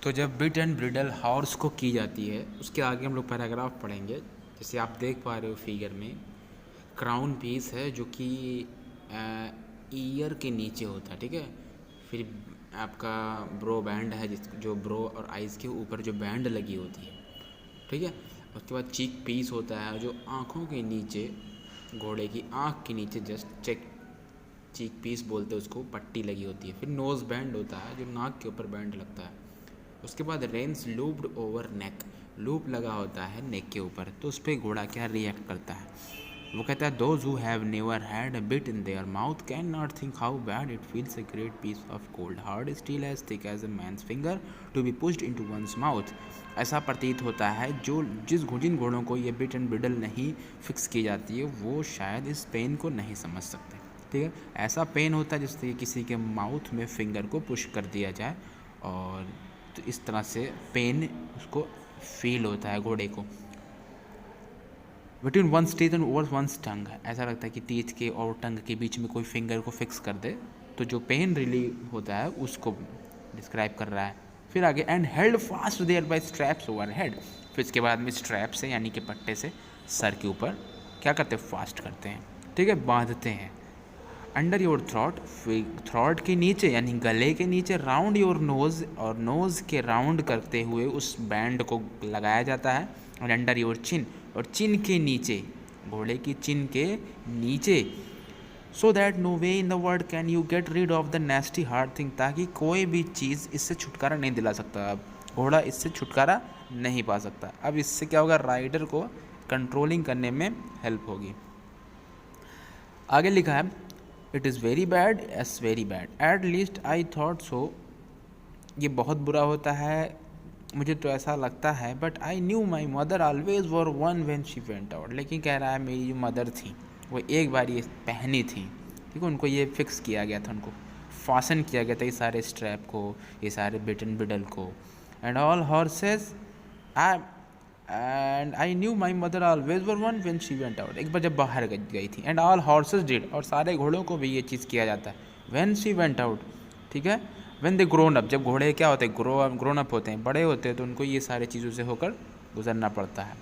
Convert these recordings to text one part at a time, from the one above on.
तो जब bit and bridle horse को की जाती है, उसके आगे हम लोग पैराग्राफ पढ़ेंगे। जैसे आप देख पा रहे हो फिगर में, क्राउन पीस है जो कि ईयर के नीचे होता है, ठीक है। फिर आपका ब्रो बैंड है, जिस जो ब्रो और आइज़ के ऊपर जो बैंड लगी होती है, ठीक है। उसके बाद चीक पीस होता है जो आँखों के नीचे, घोड़े की आँख के नीचे जस्ट चीक पीस बोलते हैं उसको, पट्टी लगी होती है। फिर नोज़ बैंड होता है जो नाक के ऊपर बैंड लगता है। उसके बाद रेंस लूप्ड ओवर नेक, लूप लगा होता है नेक के ऊपर। तो उस पर घोड़ा क्या रिएक्ट करता है, वो कहता है those who have never had a bit in their mouth can not think how bad it feels a great piece of cold hard steel as thick as a man's finger to be pushed into one's mouth. ऐसा प्रतीत होता है जो जिन घोड़ों को ये bit and bridle नहीं फिक्स की जाती है वो शायद इस पेन को नहीं समझ सकते, ठीक है। ऐसा पेन होता है जिससे किसी के माउथ में फिंगर को पुश कर दिया जाए, और तो इस तरह से पेन उसको फील होता है घोड़े को। Between one teeth and over one tongue, ऐसा लगता है कि टीथ के और टंग के बीच में कोई फिंगर को फिक्स कर दे, तो जो पेन रिलीव होता है उसको डिस्क्राइब कर रहा है। फिर आगे and held fast there by straps over head, फिर इसके बाद में स्ट्रैप से यानी कि पट्टे से सर के ऊपर क्या करते हैं, फास्ट करते हैं, ठीक है, बांधते हैं। अंडर योर थ्रॉट, थ्रॉट के नीचे यानी गले के नीचे, राउंड योर नोज़, और नोज़ के राउंड करते हुए उस बैंड को लगाया जाता है। और अंडर योर चिन, और चिन के नीचे, घोड़े की चिन के नीचे, so that no way in the world can you get rid of the nasty hard thing, ताकि कोई भी चीज़ इससे छुटकारा नहीं दिला सकता। अब घोड़ा इससे छुटकारा नहीं पा सकता। अब इससे क्या होगा, राइडर को कंट्रोलिंग करने में हेल्प होगी। आगे लिखा है it is very bad, S very bad, at least I thought so, ये बहुत बुरा होता है, मुझे तो ऐसा लगता है। But I knew my mother always were one when she went out, लेकिन कह रहा है मेरी जो मदर थी वो एक बार ये पहनी थी, ठीक है। उनको ये फिक्स किया गया था, उनको फासन किया गया था ये सारे स्ट्रैप को, ये सारे बिट एंड बिडल को। And all horses I and I knew my mother always were one when she went out, एक बार जब बाहर गई थी। एंड ऑल हॉर्सेस डिड, और सारे घोड़ों को भी ये चीज़ किया जाता है व्हेन शी वेंट आउट, ठीक है। व्हेन दे ग्रोन अप, जब घोड़े क्या होते हैं, ग्रोन अप होते हैं, बड़े होते हैं, तो उनको ये सारी चीज़ों से होकर गुजरना पड़ता है,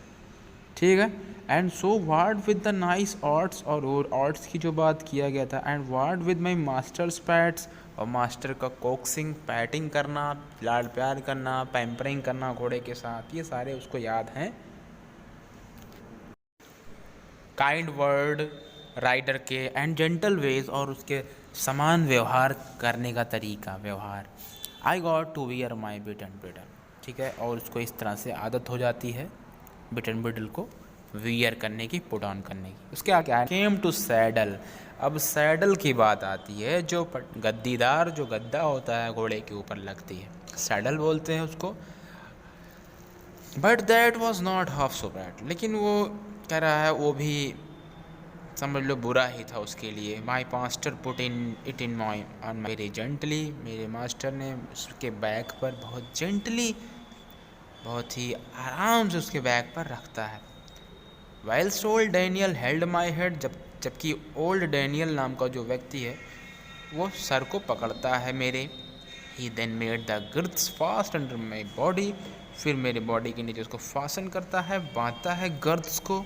ठीक है। And so ward with the nice arts, और आर्ट्स की जो बात किया गया था। And ward with my masters pets, और मास्टर का कोक्सिंग, पैटिंग करना, लाड प्यार करना, पैम्परिंग करना घोड़े के साथ, ये सारे उसको याद हैं। काइंड वर्ड राइडर के, एंड जेंटल वेज, और उसके समान व्यवहार करने का तरीका, व्यवहार। I got to wear my bit and bridle, ठीक है। और उसको इस तरह से आदत हो जाती है बिट एंड ब्रिडल को वियर करने की, पुट ऑन करने की। उसके आगे आया केम टू सैडल, अब सैडल की बात आती है, जो गद्दीदार जो गद्दा होता है घोड़े के ऊपर लगती है, सैडल बोलते हैं उसको। But that was not half so bad, लेकिन वो कह रहा है वो भी समझ लो बुरा ही था उसके लिए। My master put in it in my on very gently, मेरे मास्टर ने उसके बैक पर बहुत जेंटली, बहुत ही आराम से उसके बैक पर रखता है। Whiles old Daniel held my head, जबकि ओल्ड डैनियल नाम का जो व्यक्ति है वो सर को पकड़ता है मेरे। He then made the girths fast under my body, फिर मेरे बॉडी के नीचे उसको फासन करता है, बांधता है गर्द्स को,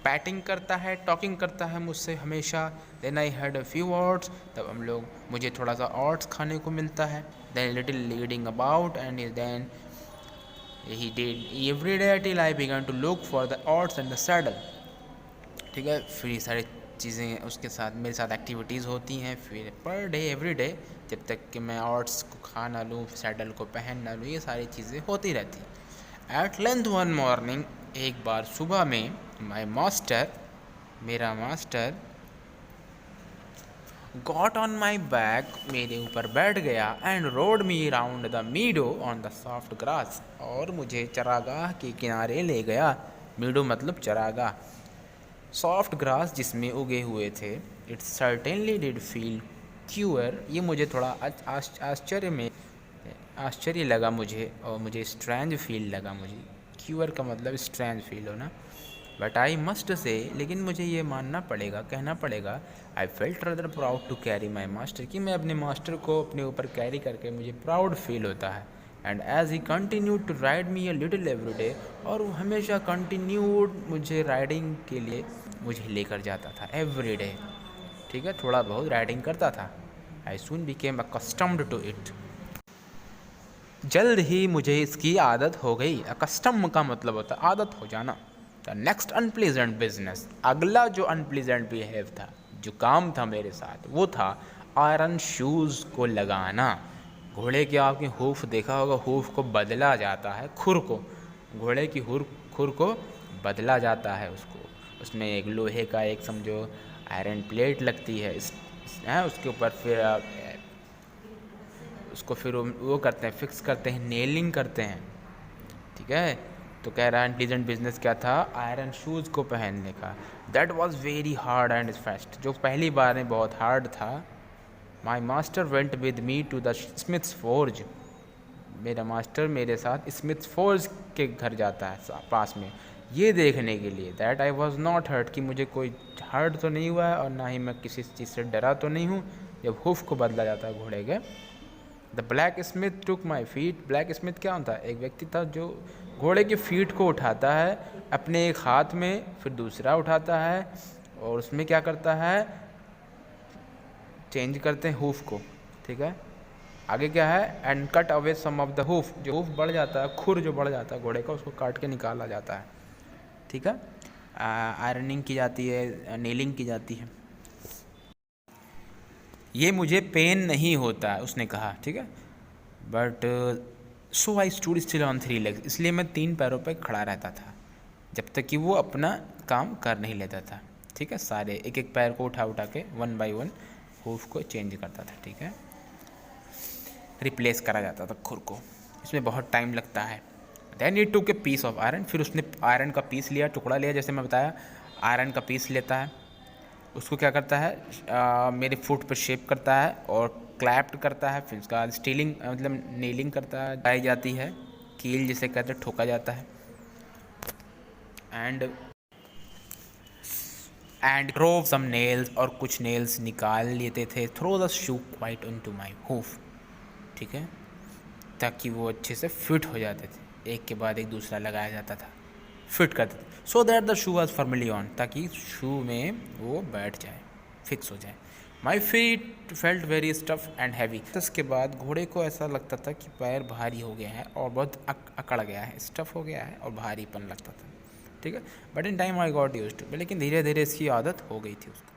पैटिंग करता है, टॉकिंग करता है मुझसे हमेशा। Then I had a few oats, तब हम लोग मुझे थोड़ा सा ऑट्स खाने को मिलता है। Then little leading about, and then he did every day till I began to look for the oats and the saddle, ठीक है। फिर ये सारी चीज़ें उसके साथ मेरे साथ एक्टिविटीज़ होती हैं, फिर पर डे एवरी डे, जब तक कि मैं ऑट्स को खा ना लूँ, सैडल को पहन ना लूँ, ये सारी चीज़ें होती रहती। एट लेंथ वन मॉर्निंग, एक बार सुबह में, माई मास्टर, मेरा master, got on my back, मेरे ऊपर बैठ गया, and road me round the मीडो on the soft grass, और मुझे चरागाह के किनारे ले गया। मीडो मतलब चरागाह, सॉफ्ट ग्रास जिसमें उगे हुए थे। It certainly did feel queer, ये मुझे थोड़ा आश्चर्य लगा मुझे, और मुझे स्ट्रेंज फील लगा मुझे। क्यूअर का मतलब स्ट्रेंज फील होना। बट आई मस्ट से, लेकिन मुझे ये मानना पड़ेगा, कहना पड़ेगा, I felt rather proud to carry my master, कि मैं अपने मास्टर को अपने ऊपर कैरी करके मुझे प्राउड फील होता है, and as he continued to ride me a little every day, और वो हमेशा कंटिन्यूड मुझे राइडिंग के लिए मुझे लेकर जाता था एवरी डे, ठीक है, थोड़ा बहुत राइडिंग करता था। आई सून बिकेम अकस्टम्ड टू इट, जल्द ही मुझे इसकी आदत हो गई। अकस्टम का मतलब होता है आदत हो जाना। द नेक्स्ट अनप्लीजेंट बिजनेस, अगला जो अनप्लीजेंट बिहेव था, जो काम था मेरे साथ, वो था आयरन शूज़ को लगाना। घोड़े के आपने हूफ देखा होगा, हूफ को बदला जाता है, खुर को, घोड़े की खुर को बदला जाता है उसको, उसमें एक लोहे का एक समझो आयरन प्लेट लगती है, उसके ऊपर फिर उसको फिर वो करते हैं, फिक्स करते हैं, नेलिंग करते हैं, ठीक है। तो कह रहा है इंटेलिजेंट बिजनेस क्या था, आयरन शूज़ को पहनने का। That was very hard and fast, जो पहली बार में बहुत हार्ड था। My master went with me to the smith's forge, मेरा मास्टर मेरे साथ स्मिथ्स फोर्ज के घर जाता है पास में, ये देखने के लिए that I was not hurt, कि मुझे कोई हर्ट तो नहीं हुआ है और ना ही मैं किसी चीज़ से डरा तो नहीं हूँ जब हुफ को बदला जाता है घोड़े के। The black Smith took my feet, black Smith क्या होता है, एक व्यक्ति था जो घोड़े की फीट को उठाता है अपने एक हाथ में, फिर दूसरा उठाता है और उसमें क्या करता है, चेंज करते हैं हूफ को, ठीक है। आगे क्या है, and cut away some of the hoof, जो हूफ बढ़ जाता है, खुर जो बढ़ जाता है घोड़े का, उसको काट के निकाला जाता है, ठीक है। आयरनिंग की जाती है, नेलिंग की जाती है। ये मुझे पेन नहीं होता है उसने कहा, ठीक है। But so I stood still on 3 legs, इसलिए मैं 3 पैरों पर खड़ा रहता था जब तक कि वो अपना काम कर नहीं लेता था, ठीक है। सारे एक एक पैर को उठा उठा के 1 by 1 हूफ को चेंज करता था, ठीक है, रिप्लेस करा जाता था खुर को, इसमें बहुत टाइम लगता है। Then he took a piece of iron, फिर उसने आयरन का पीस लिया, टुकड़ा लिया, जैसे मैं बताया आयरन का पीस लेता है, उसको क्या करता है, मेरे फुट पर शेप करता है और क्लैप्ड करता है, फिर उसका स्टीलिंग मतलब नेलिंग करता है, डाई जाती है, कील जिसे कहते हैं, ठोका जाता है, एंड ड्रोव सम नेल्स, और कुछ नेल्स निकाल लेते थे, throw the shoe quite into my hoof, ठीक है, ताकि वो अच्छे से फिट हो जाते थे, एक के बाद एक दूसरा लगाया जाता था, फिट करते थे, so that the shoe was firmly on, ताकि शू में वो बैठ जाए, फिक्स हो जाए। My feet felt very stuff and heavy, इसके बाद घोड़े को ऐसा लगता था कि पैर भारी हो गया है और बहुत अकड़ गया है, स्टफ हो गया है और भारीपन लगता था, ठीक है। But in time I got used to, लेकिन धीरे धीरे इसकी आदत हो गई थी उसको।